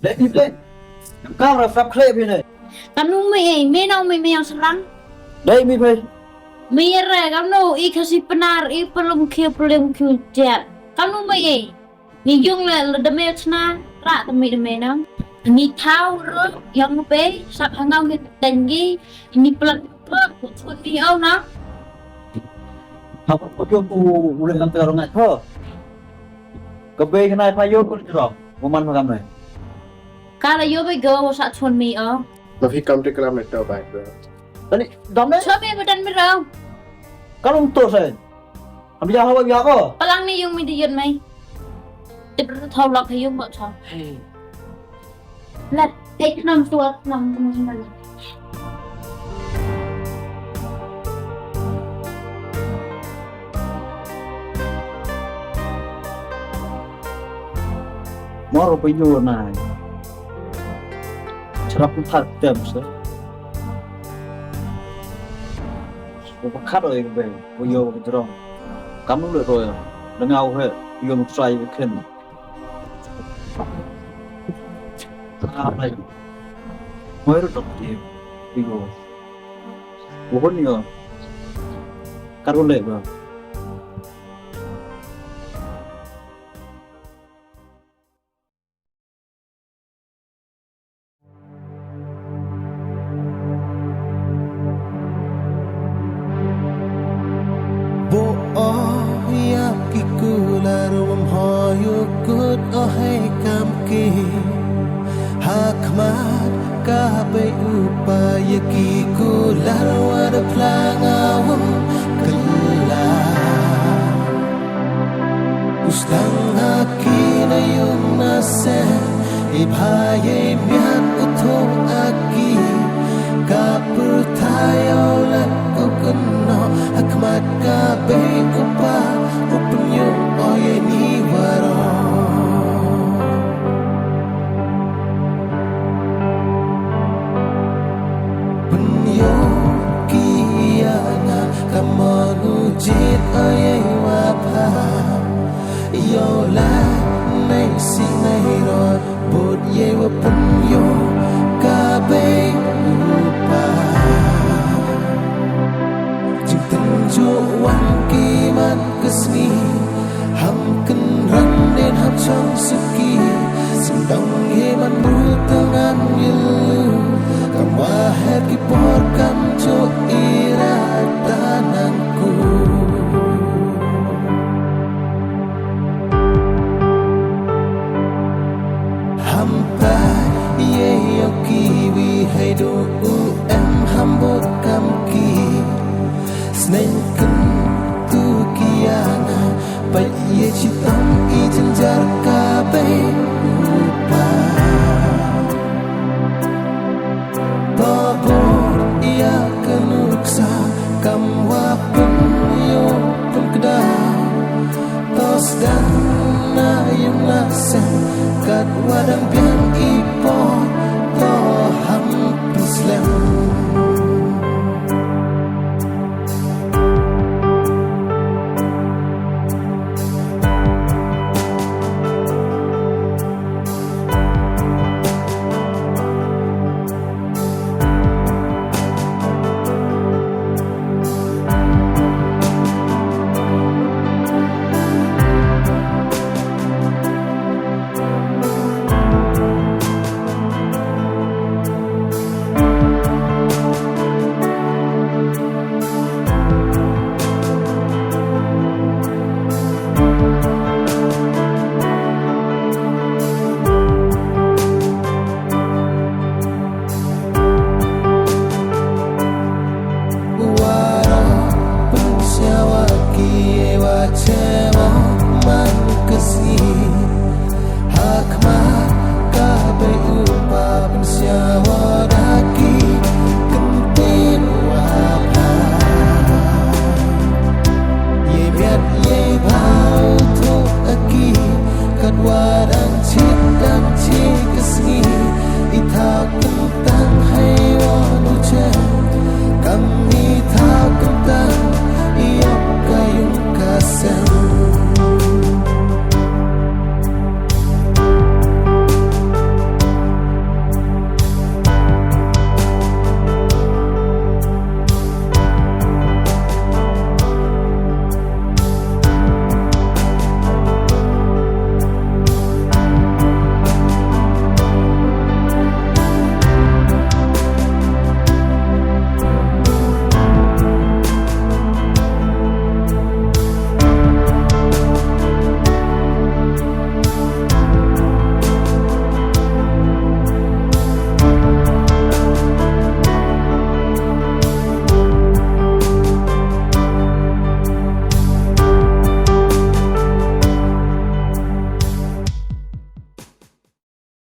Let me play. Cao là pháp khệ bên này. Cam nu me nào me yang serang. Đây mi play. Me ra cam nu Iaki Khasi Pnar pelum kiu jet. Cam nu ni jung le deme chna ra deme nang. Ni thao ro yang pe sap hangau ni tengi ni plak pun di au na. Học có cho cô lên làm tờ ngại thơ. Cà bê cái này phải vô con rồi. Một màn vào này. Kalau yo be go sa chun me au. Mà khi cầm trên cái làm này tao bài rồi. Đấy, đóng đấy. Chua me badan me rau. Kalau untuk saya. Ambil jauh apa biar kau? Palang ni yung me di yun mai. Tip thau lak hay yung mo cha. Let take nam tua nam nam. Mau apa itu nak? Cerap pun tak tem sih. Tôi khát rồi về, bây giờ cái đó cắm được rồi, nó ngầu hết, bây giờ một xoay cái khen, này mới được thì bây giờ bốn nhiều, cắt luôn lệ rồi. Bo Iaki kular hoyo kut ohai kamki hakmat kabe upaya ki kular wada plangawam kelar ustang akina yung nasen ibhaye miat uto aki kapertayo lakko keno hakmat kabe upa upenyo oye ni waro penyo kiyana kamonu jit oye wapa yola nay sinay rod bud ye wapenyo kabe upa Jingtynjuh wan kiman kesni ham kenran den ham chong seki sindang heman bertangan yelu kam wahed kipor kam jo iratananku hampa ye yokiwi haido hambot kamki Snengken tu kiana Pai ye citam i jenjar kabe lupa Babor ia kenuksa Kam wapun yo pun kedah Tos dan na yung nasen Kat wadang piang ipo To ham pislem